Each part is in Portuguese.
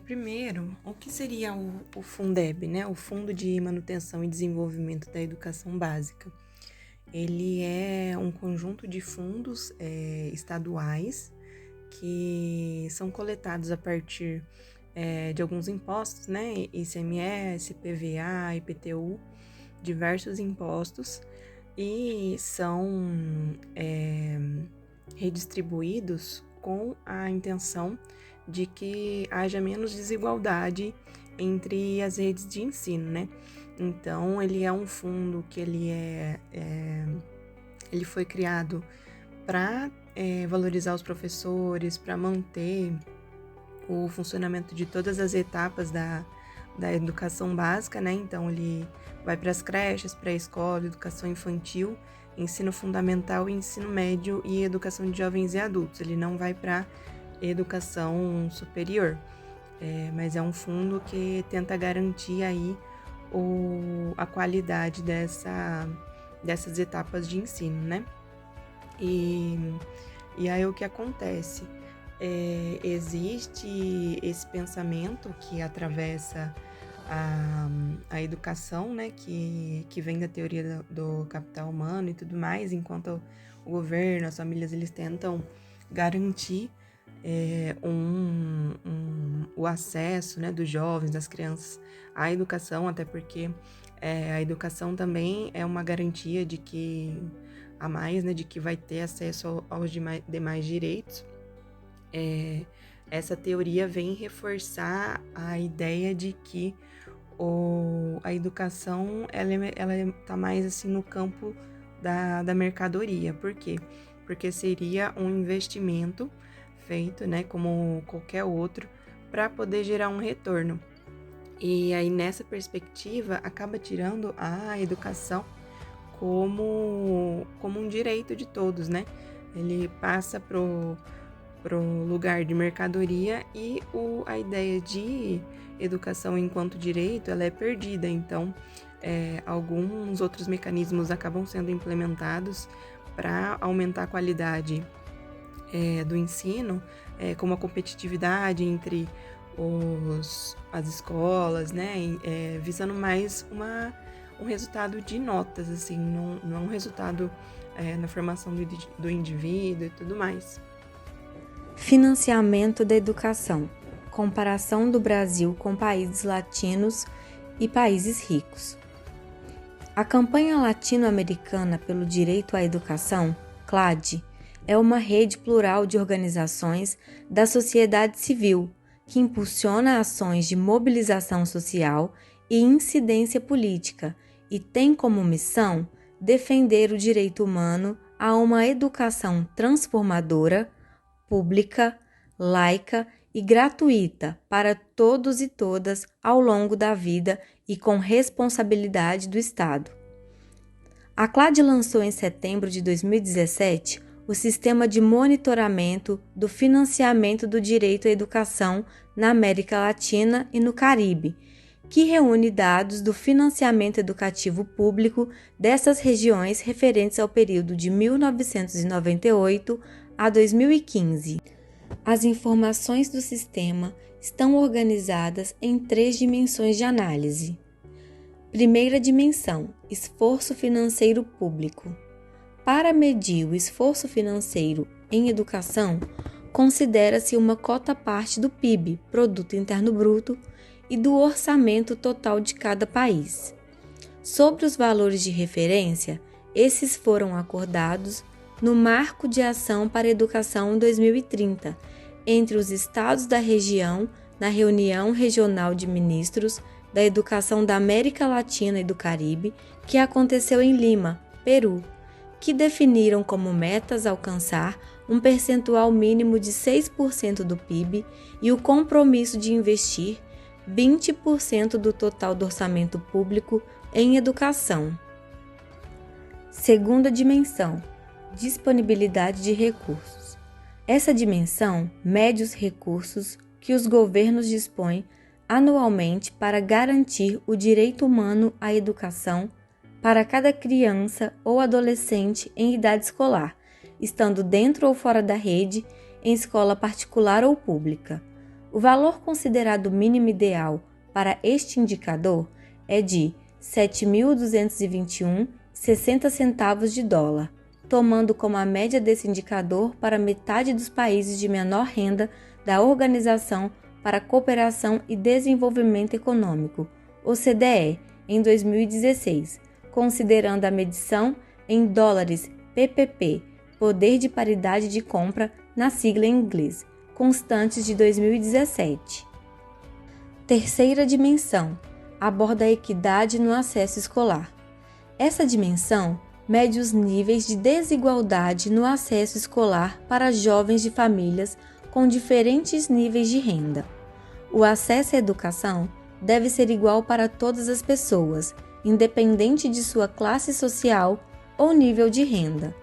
Primeiro, o que seria o Fundeb, né? O Fundo de Manutenção e Desenvolvimento da Educação Básica. Ele é um conjunto de fundos estaduais que são coletados a partir de alguns impostos, né? ICMS, PVA, IPTU, diversos impostos, e são redistribuídos com a intenção de que haja menos desigualdade entre as redes de ensino, né? Então, ele é um fundo que ele foi criado para valorizar os professores, para manter o funcionamento de todas as etapas da educação básica, né? Então, ele vai para as creches, pré-escola, educação infantil, ensino fundamental, ensino médio e educação de jovens e adultos. Ele não vai para educação superior, mas é um fundo que tenta garantir aí a qualidade dessas etapas de ensino, né? E aí o que acontece? Existe esse pensamento que atravessa a educação, né, que vem da teoria do capital humano e tudo mais, enquanto o governo, as famílias, eles tentam garantir o acesso, né, dos jovens, das crianças à educação, até porque a educação também é uma garantia de que né, de que vai ter acesso aos demais direitos. Essa teoria vem reforçar a ideia de que a educação ela tá mais assim no campo da mercadoria. Por quê? Porque seria um investimento feito, né, como qualquer outro, para poder gerar um retorno. E aí, nessa perspectiva, acaba tirando a educação como um direito de todos, né? Ele passa pro lugar de mercadoria e a ideia de educação enquanto direito, ela é perdida. Então, alguns outros mecanismos acabam sendo implementados para aumentar a qualidade do ensino, como a competitividade entre as escolas, né, visando mais um resultado de notas, assim, não é um resultado na formação do indivíduo e tudo mais. Financiamento da educação. Comparação do Brasil com países latinos e países ricos. A campanha latino-americana pelo direito à educação, CLAD, é uma rede plural de organizações da sociedade civil que impulsiona ações de mobilização social e incidência política e tem como missão defender o direito humano a uma educação transformadora, pública, laica e gratuita para todos e todas ao longo da vida e com responsabilidade do Estado. A CLAD lançou em setembro de 2017 o Sistema de Monitoramento do Financiamento do Direito à Educação na América Latina e no Caribe, que reúne dados do financiamento educativo público dessas regiões referentes ao período de 1998 a 2015. As informações do sistema estão organizadas em 3 dimensões de análise. Primeira dimensão: esforço financeiro público. Para medir o esforço financeiro em educação, considera-se uma cota-parte do PIB, Produto Interno Bruto, e do orçamento total de cada país. Sobre os valores de referência, esses foram acordados no Marco de Ação para a Educação 2030, entre os estados da região, na reunião regional de ministros da Educação da América Latina e do Caribe, que aconteceu em Lima, Peru, que definiram como metas alcançar um percentual mínimo de 6% do PIB e o compromisso de investir 20% do total do orçamento público em educação. Segunda dimensão: disponibilidade de recursos. Essa dimensão mede os recursos que os governos dispõem anualmente para garantir o direito humano à educação para cada criança ou adolescente em idade escolar, estando dentro ou fora da rede, em escola particular ou pública. O valor considerado mínimo ideal para este indicador é de 7.221,60 centavos de dólar, tomando como a média desse indicador para metade dos países de menor renda da Organização para a Cooperação e Desenvolvimento Econômico, OCDE, em 2016, considerando a medição em dólares PPP, Poder de Paridade de Compra, na sigla em inglês, constantes de 2017. Terceira dimensão, aborda a equidade no acesso escolar. Essa dimensão mede os níveis de desigualdade no acesso escolar para jovens de famílias com diferentes níveis de renda. O acesso à educação deve ser igual para todas as pessoas, independente de sua classe social ou nível de renda.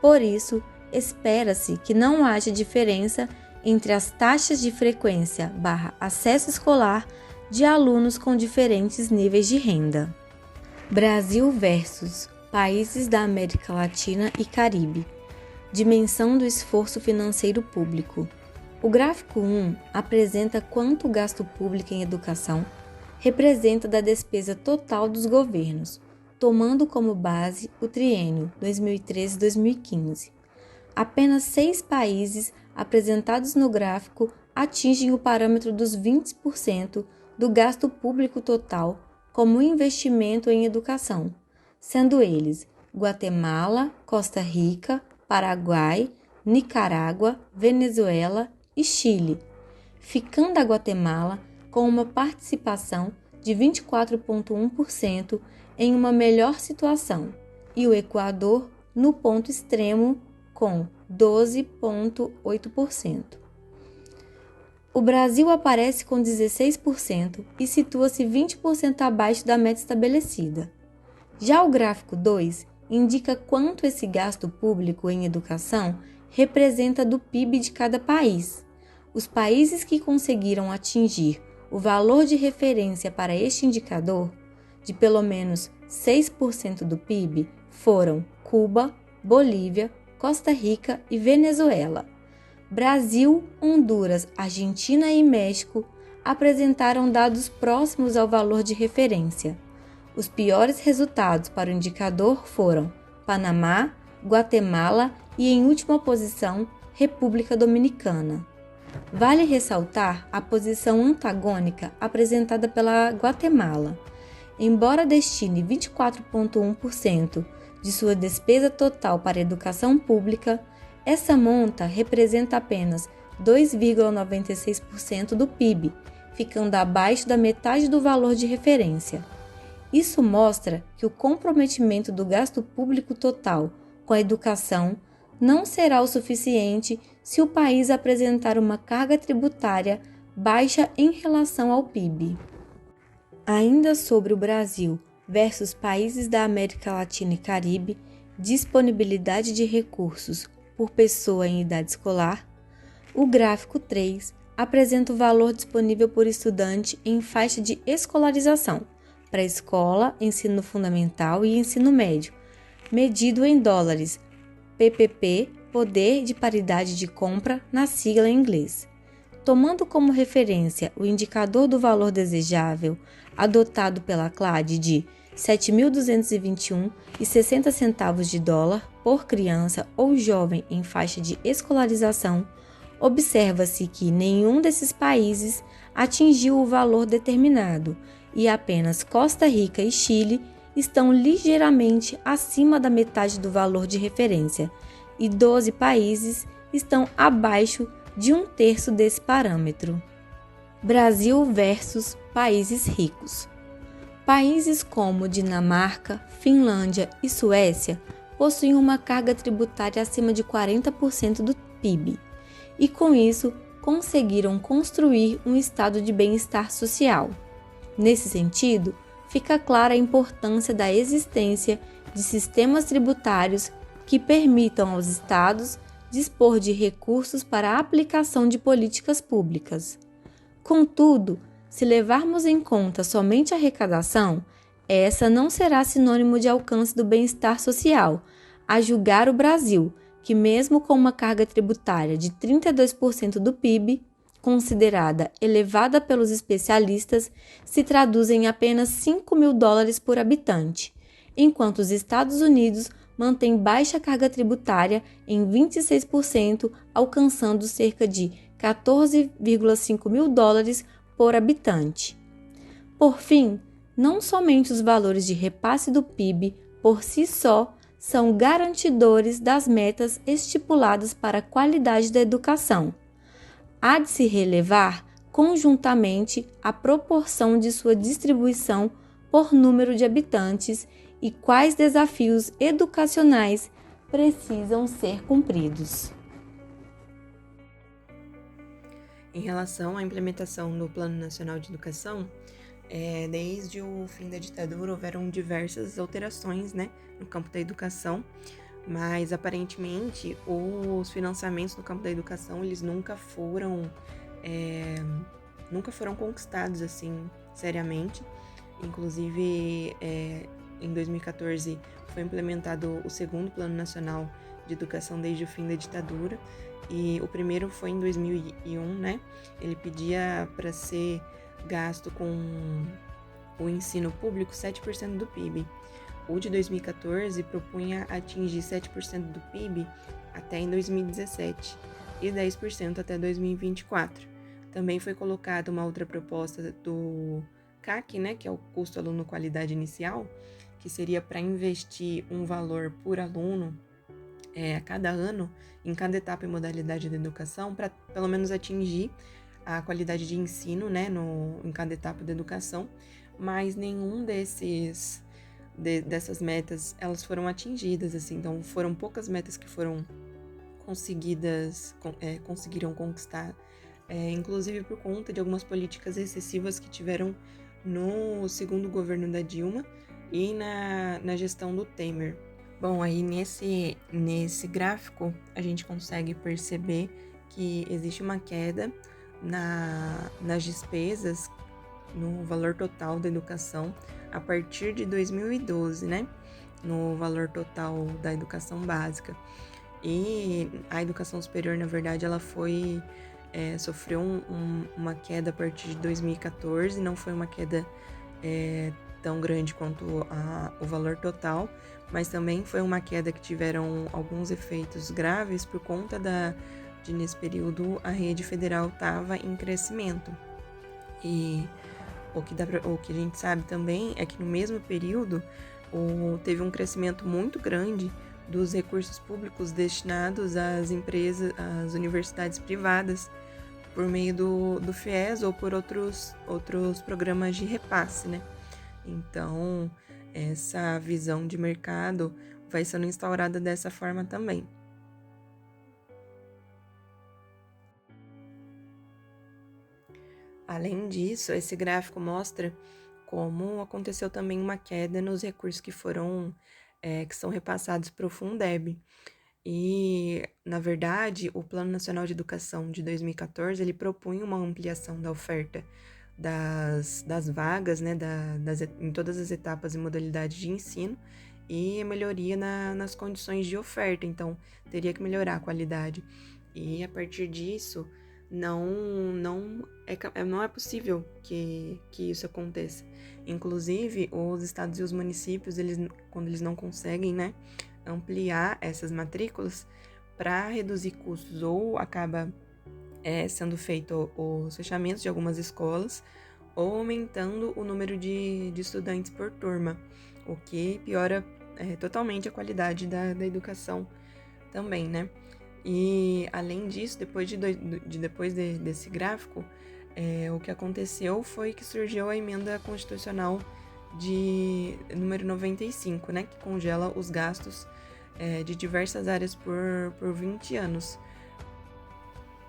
Por isso, espera-se que não haja diferença entre as taxas de frequência / acesso escolar de alunos com diferentes níveis de renda. Brasil versus países da América Latina e Caribe. Dimensão do esforço financeiro público. O gráfico 1 apresenta quanto o gasto público em educação representa da despesa total dos governos, tomando como base o triênio 2013-2015. Apenas 6 países apresentados no gráfico atingem o parâmetro dos 20% do gasto público total como investimento em educação, sendo eles Guatemala, Costa Rica, Paraguai, Nicarágua, Venezuela e Chile, ficando a Guatemala com uma participação de 24,1% em uma melhor situação e o Equador no ponto extremo com 12,8%. O Brasil aparece com 16% e situa-se 20% abaixo da meta estabelecida. Já o gráfico 2 indica quanto esse gasto público em educação representa do PIB de cada país. Os países que conseguiram atingir o valor de referência para este indicador, de pelo menos 6% do PIB, foram Cuba, Bolívia, Costa Rica e Venezuela. Brasil, Honduras, Argentina e México apresentaram dados próximos ao valor de referência. Os piores resultados para o indicador foram Panamá, Guatemala e, em última posição, República Dominicana. Vale ressaltar a posição antagônica apresentada pela Guatemala. Embora destine 24,1% de sua despesa total para a educação pública, essa monta representa apenas 2,96% do PIB, ficando abaixo da metade do valor de referência. Isso mostra que o comprometimento do gasto público total com a educação não será o suficiente se o país apresentar uma carga tributária baixa em relação ao PIB. Ainda sobre o Brasil versus países da América Latina e Caribe, disponibilidade de recursos por pessoa em idade escolar, o gráfico 3 apresenta o valor disponível por estudante em faixa de escolarização, pré-escola, ensino fundamental e ensino médio, medido em dólares, PPP, Poder de Paridade de Compra, na sigla em inglês. Tomando como referência o indicador do valor desejável adotado pela CLAD de 7.221,60 centavos de dólar por criança ou jovem em faixa de escolarização, observa-se que nenhum desses países atingiu o valor determinado e apenas Costa Rica e Chile estão ligeiramente acima da metade do valor de referência e 12 países estão abaixo de 1/3 desse parâmetro. Brasil versus países ricos. Países como Dinamarca, Finlândia e Suécia possuem uma carga tributária acima de 40% do PIB e, com isso, conseguiram construir um estado de bem-estar social. Nesse sentido, fica clara a importância da existência de sistemas tributários que permitam aos estados dispor de recursos para a aplicação de políticas públicas. Contudo, se levarmos em conta somente a arrecadação, essa não será sinônimo de alcance do bem-estar social, a julgar o Brasil, que mesmo com uma carga tributária de 32% do PIB, considerada elevada pelos especialistas, se traduz em apenas $5.000 por habitante, enquanto os Estados Unidos mantêm baixa carga tributária em 26%, alcançando cerca de $14,5 mil por habitante. Por fim, não somente os valores de repasse do PIB por si só são garantidores das metas estipuladas para a qualidade da educação. Há de se relevar conjuntamente a proporção de sua distribuição por número de habitantes e quais desafios educacionais precisam ser cumpridos. Em relação à implementação do Plano Nacional de Educação, desde o fim da ditadura houveram diversas alterações, né, no campo da educação, mas aparentemente os financiamentos no campo da educação eles nunca foram conquistados assim seriamente. Inclusive, em 2014 foi implementado o segundo Plano Nacional de Educação desde o fim da ditadura, e o primeiro foi em 2001, né? Ele pedia para ser gasto com o ensino público 7% do PIB. O de 2014 propunha atingir 7% do PIB até em 2017 e 10% até 2024. Também foi colocada uma outra proposta do CAC, né, que é o custo aluno qualidade inicial, que seria para investir um valor por aluno a cada ano, em cada etapa e modalidade da educação, para pelo menos atingir a qualidade de ensino, né, em cada etapa da educação, mas nenhum dessas metas, elas foram atingidas, assim, então foram poucas metas que foram conseguiram conquistar, inclusive por conta de algumas políticas excessivas que tiveram no segundo governo da Dilma e na gestão do Temer. Bom, aí nesse gráfico a gente consegue perceber que existe uma queda nas despesas, no valor total da educação, a partir de 2012, né? No valor total da educação básica. E a educação superior, na verdade, ela sofreu uma queda a partir de 2014, não foi uma queda tão grande quanto o valor total, mas também foi uma queda que tiveram alguns efeitos graves por conta de nesse período a rede federal estava em crescimento. E o que a gente sabe também é que no mesmo período teve um crescimento muito grande dos recursos públicos destinados às empresas, às universidades privadas, por meio do FIES ou por outros programas de repasse, né? Então, essa visão de mercado vai sendo instaurada dessa forma também. Além disso, esse gráfico mostra como aconteceu também uma queda nos recursos que são repassados para o Fundeb. E, na verdade, o Plano Nacional de Educação de 2014, ele propunha uma ampliação da oferta das vagas, né, em todas as etapas e modalidades de ensino, e melhoria nas condições de oferta, então teria que melhorar a qualidade. E a partir disso, não é possível que isso aconteça. Inclusive, os estados e os municípios, quando eles não conseguem, né, ampliar essas matrículas para reduzir custos, ou acaba sendo feito os fechamentos de algumas escolas, ou aumentando o número de estudantes por turma, o que piora totalmente a qualidade da educação também, né? E, além disso, depois desse gráfico, o que aconteceu foi que surgiu a emenda constitucional de número 95, né, que congela os gastos de diversas áreas por 20 anos.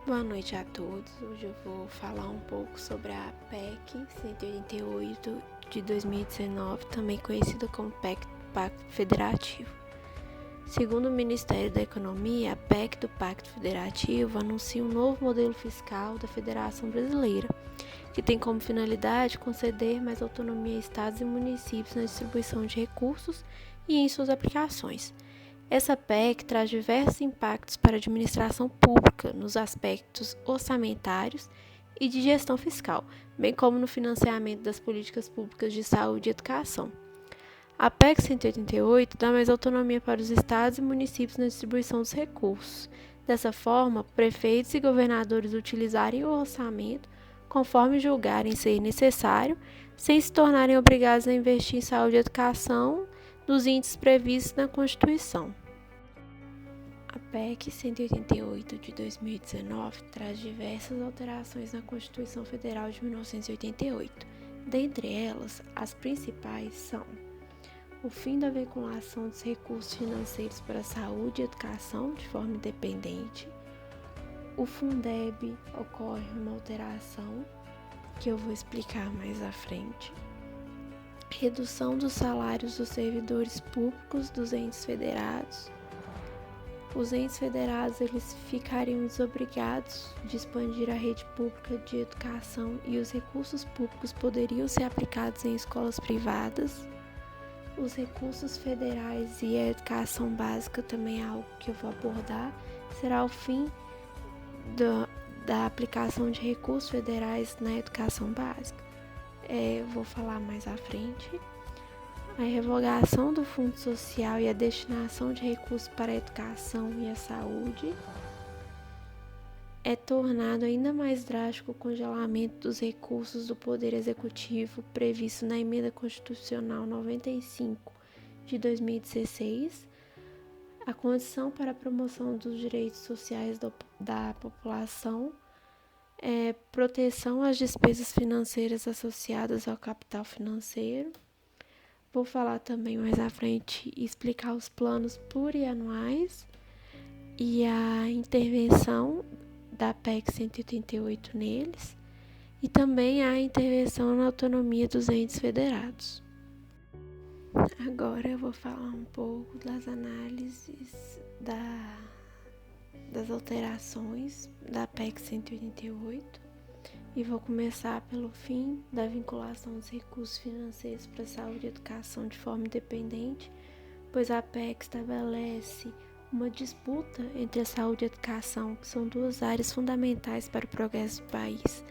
Boa noite a todos. Hoje eu vou falar um pouco sobre a PEC 188 de 2019, também conhecida como Pacto Federativo. Segundo o Ministério da Economia, a PEC do Pacto Federativo anuncia um novo modelo fiscal da Federação Brasileira, que tem como finalidade conceder mais autonomia a estados e municípios na distribuição de recursos e em suas aplicações. Essa PEC traz diversos impactos para a administração pública nos aspectos orçamentários e de gestão fiscal, bem como no financiamento das políticas públicas de saúde e educação. A PEC 188 dá mais autonomia para os estados e municípios na distribuição dos recursos. Dessa forma, prefeitos e governadores utilizarem o orçamento conforme julgarem ser necessário, sem se tornarem obrigados a investir em saúde e educação nos índices previstos na Constituição. A PEC 188 de 2019 traz diversas alterações na Constituição Federal de 1988. Dentre elas, as principais são o fim da vinculação dos recursos financeiros para saúde e educação de forma independente. O Fundeb ocorre uma alteração que eu vou explicar mais à frente. Redução dos salários dos servidores públicos dos entes federados. Os entes federados eles ficariam desobrigados de expandir a rede pública de educação e os recursos públicos poderiam ser aplicados em escolas privadas. Os recursos federais e a educação básica também é algo que eu vou abordar. Será o fim da aplicação de recursos federais na educação básica. Eu vou falar mais à frente. A revogação do Fundo Social e a destinação de recursos para a educação e a saúde. É tornado ainda mais drástico o congelamento dos recursos do Poder Executivo previsto na Emenda Constitucional 95 de 2016. A condição para a promoção dos direitos sociais da população é proteção às despesas financeiras associadas ao capital financeiro. Vou falar também mais à frente e explicar os planos plurianuais e a intervenção da PEC 188 neles e também a intervenção na autonomia dos entes federados. Agora eu vou falar um pouco das análises das alterações da PEC 188 e vou começar pelo fim da vinculação dos recursos financeiros para saúde e educação de forma independente, pois a PEC estabelece uma disputa entre a saúde e a educação, que são duas áreas fundamentais para o progresso do país,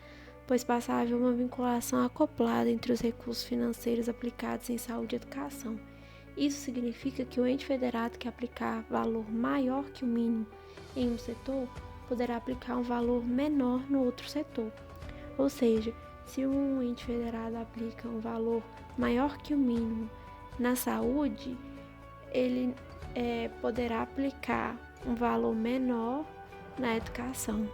pois passa a haver uma vinculação acoplada entre os recursos financeiros aplicados em saúde e educação. Isso significa que o ente federado que aplicar valor maior que o mínimo em um setor poderá aplicar um valor menor no outro setor. Ou seja, se um ente federado aplica um valor maior que o mínimo na saúde, ele poderá aplicar um valor menor na educação.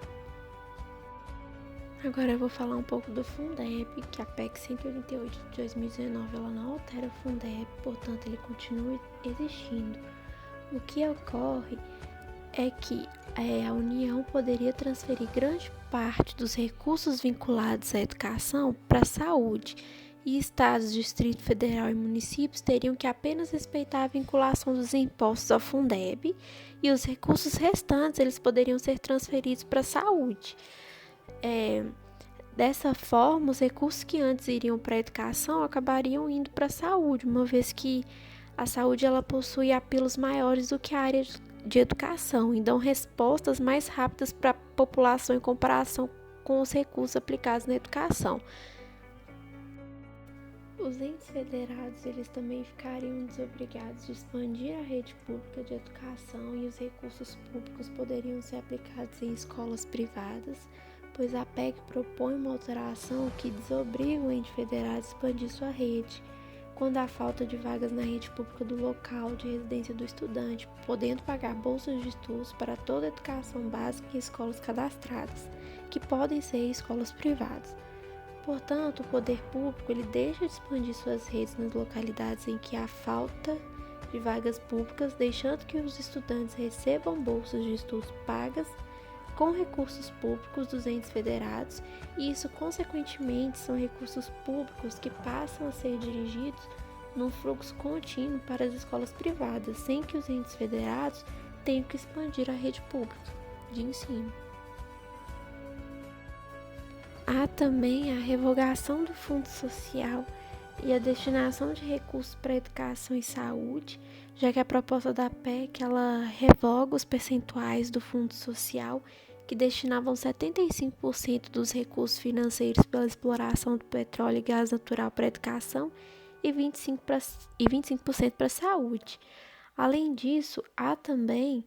Agora eu vou falar um pouco do Fundeb, que a PEC 188 de 2019 ela não altera o Fundeb, portanto ele continua existindo. O que ocorre é que a União poderia transferir grande parte dos recursos vinculados à educação para a saúde, e estados, Distrito Federal e municípios teriam que apenas respeitar a vinculação dos impostos ao Fundeb, e os recursos restantes eles poderiam ser transferidos para a saúde. Dessa forma, os recursos que antes iriam para a educação acabariam indo para a saúde, uma vez que a saúde ela possui apelos maiores do que a área de educação e dão respostas mais rápidas para a população em comparação com os recursos aplicados na educação. Os entes federados eles também ficariam desobrigados de expandir a rede pública de educação e os recursos públicos poderiam ser aplicados em escolas privadas, pois a PEC propõe uma alteração que desobriga o ente federado a expandir sua rede, quando há falta de vagas na rede pública do local de residência do estudante, podendo pagar bolsas de estudos para toda a educação básica em escolas cadastradas, que podem ser escolas privadas. Portanto, o poder público ele deixa de expandir suas redes nas localidades em que há falta de vagas públicas, deixando que os estudantes recebam bolsas de estudos pagas com recursos públicos dos entes federados, e isso, consequentemente, são recursos públicos que passam a ser dirigidos num fluxo contínuo para as escolas privadas, sem que os entes federados tenham que expandir a rede pública de ensino. Há também a revogação do Fundo Social e a destinação de recursos para educação e saúde, já que a proposta da PEC ela revoga os percentuais do Fundo Social que destinavam 75% dos recursos financeiros pela exploração do petróleo e gás natural para a educação e 25% para a saúde. Além disso, há também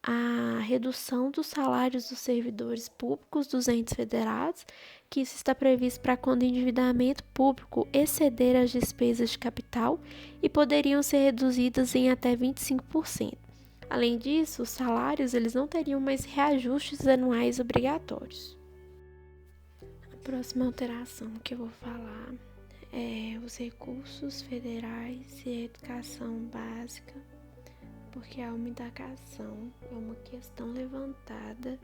a redução dos salários dos servidores públicos dos entes federados, que isso está previsto para quando o endividamento público exceder as despesas de capital e poderiam ser reduzidas em até 25%. Além disso, os salários eles não teriam mais reajustes anuais obrigatórios. A próxima alteração que eu vou falar é os recursos federais e a educação básica, porque a indagação é uma questão levantada,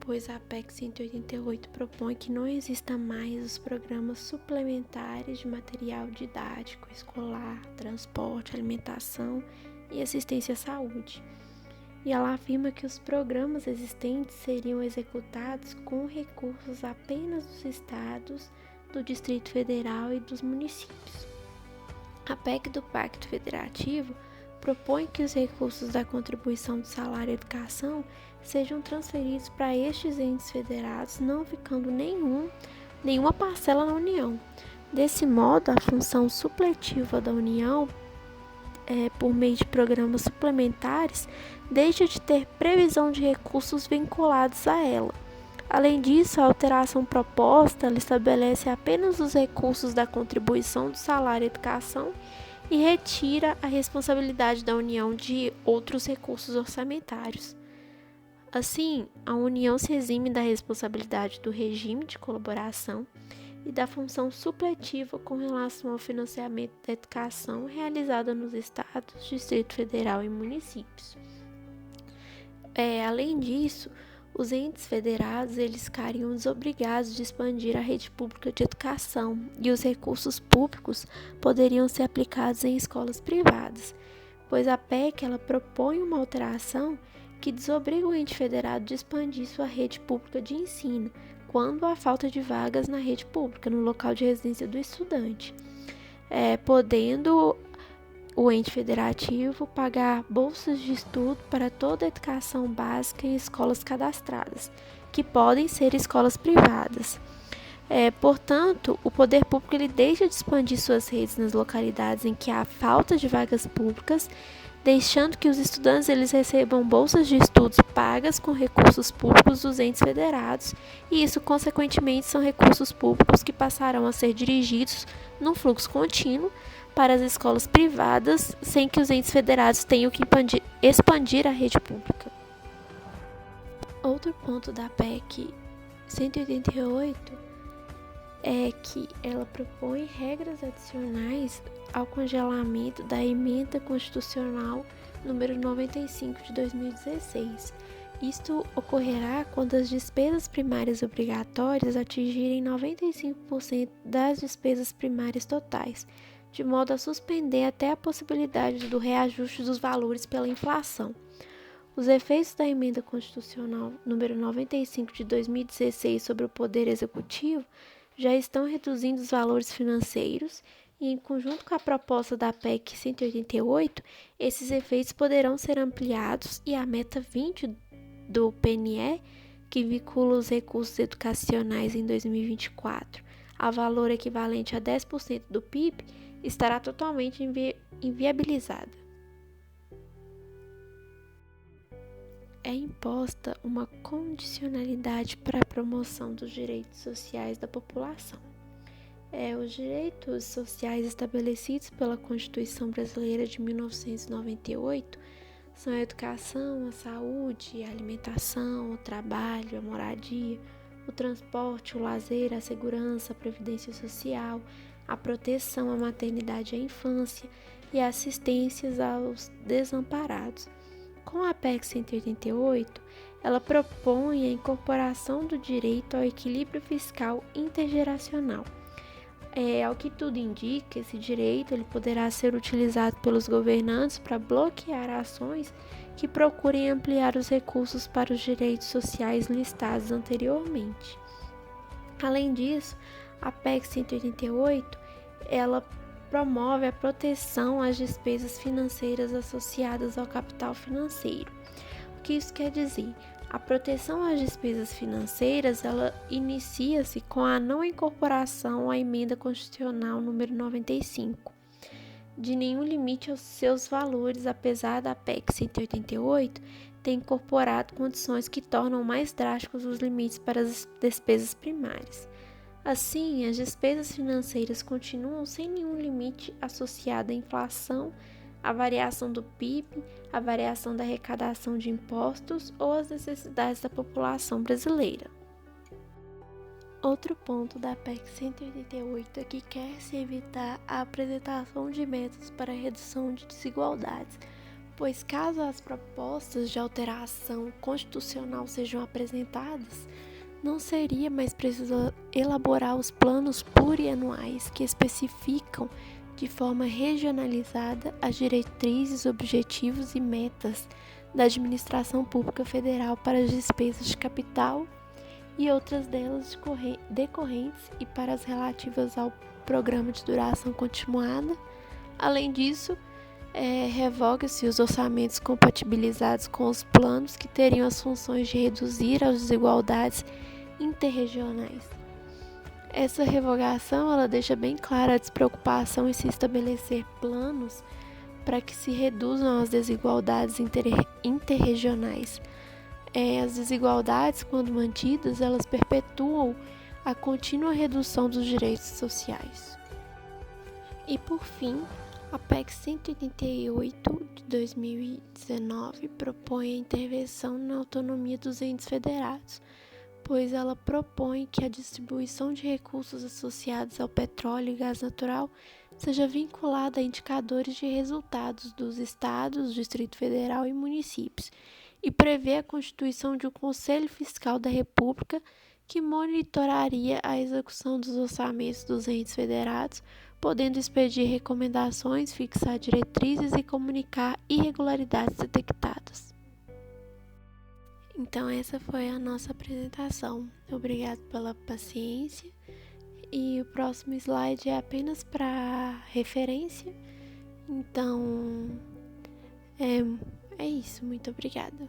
pois a PEC 188 propõe que não exista mais os programas suplementares de material didático, escolar, transporte, alimentação e assistência à saúde. E ela afirma que os programas existentes seriam executados com recursos apenas dos estados, do Distrito Federal e dos municípios. A PEC do Pacto Federativo propõe que os recursos da contribuição do salário à educação sejam transferidos para estes entes federados, não ficando nenhuma parcela na União. Desse modo, a função supletiva da União, por meio de programas suplementares, deixa de ter previsão de recursos vinculados a ela. Além disso, a alteração proposta ela estabelece apenas os recursos da contribuição do salário à educação e retira a responsabilidade da União de outros recursos orçamentários. Assim, a União se exime da responsabilidade do regime de colaboração e da função supletiva com relação ao financiamento da educação realizada nos estados, Distrito Federal e municípios. Além disso, os entes federados eles ficariam desobrigados de expandir a rede pública de educação e os recursos públicos poderiam ser aplicados em escolas privadas, pois a PEC ela propõe uma alteração que desobriga o ente federado de expandir sua rede pública de ensino quando há falta de vagas na rede pública, no local de residência do estudante, podendo o ente federativo pagar bolsas de estudo para toda a educação básica em escolas cadastradas, que podem ser escolas privadas. Portanto, o poder público ele deixa de expandir suas redes nas localidades em que há falta de vagas públicas, deixando que os estudantes eles recebam bolsas de estudos pagas com recursos públicos dos entes federados, e isso, consequentemente, são recursos públicos que passarão a ser dirigidos num fluxo contínuo para as escolas privadas, sem que os entes federados tenham que expandir a rede pública. Outro ponto da PEC 188 é que ela propõe regras adicionais ao congelamento da Emenda Constitucional número 95 de 2016. Isto ocorrerá quando as despesas primárias obrigatórias atingirem 95% das despesas primárias totais, de modo a suspender até a possibilidade do reajuste dos valores pela inflação. Os efeitos da Emenda Constitucional número 95 de 2016 sobre o Poder Executivo já estão reduzindo os valores financeiros e, em conjunto com a proposta da PEC 188, esses efeitos poderão ser ampliados e a meta 20 do PNE, que vincula os recursos educacionais em 2024 a valor equivalente a 10% do PIB, estará totalmente inviabilizada. É imposta uma condicionalidade para a promoção dos direitos sociais da população. Os direitos sociais estabelecidos pela Constituição Brasileira de 1998 são a educação, a saúde, a alimentação, o trabalho, a moradia, o transporte, o lazer, a segurança, a previdência social, a proteção à maternidade e à infância e a assistências aos desamparados. Com a PEC 188, ela propõe a incorporação do direito ao equilíbrio fiscal intergeracional. Ao que tudo indica, esse direito ele poderá ser utilizado pelos governantes para bloquear ações que procurem ampliar os recursos para os direitos sociais listados anteriormente. Além disso, a PEC 188 ela promove a proteção às despesas financeiras associadas ao capital financeiro. O que isso quer dizer? A proteção às despesas financeiras, ela inicia-se com a não incorporação à emenda constitucional número 95, de nenhum limite aos seus valores, apesar da PEC 188 ter incorporado condições que tornam mais drásticos os limites para as despesas primárias. Assim, as despesas financeiras continuam sem nenhum limite associado à inflação, à variação do PIB, à variação da arrecadação de impostos ou às necessidades da população brasileira. Outro ponto da PEC 188 é que quer-se evitar a apresentação de metas para a redução de desigualdades, pois caso as propostas de alteração constitucional sejam apresentadas, não seria mais preciso elaborar os planos plurianuais que especificam de forma regionalizada as diretrizes, objetivos e metas da administração pública federal para as despesas de capital e outras delas decorrentes e para as relativas ao programa de duração continuada. Além disso, revoga-se os orçamentos compatibilizados com os planos que teriam as funções de reduzir as desigualdades interregionais. Essa revogação ela deixa bem clara a despreocupação em se estabelecer planos para que se reduzam as desigualdades interregionais. As desigualdades, quando mantidas, elas perpetuam a contínua redução dos direitos sociais. E por fim, a PEC 188 de 2019 propõe a intervenção na autonomia dos entes federados, pois ela propõe que a distribuição de recursos associados ao petróleo e gás natural seja vinculada a indicadores de resultados dos estados, Distrito Federal e municípios, e prevê a constituição de um Conselho Fiscal da República que monitoraria a execução dos orçamentos dos entes federados, podendo expedir recomendações, fixar diretrizes e comunicar irregularidades detectadas. Então essa foi a nossa apresentação. Obrigado pela paciência. E o próximo slide é apenas para referência. Então é isso. Muito obrigada.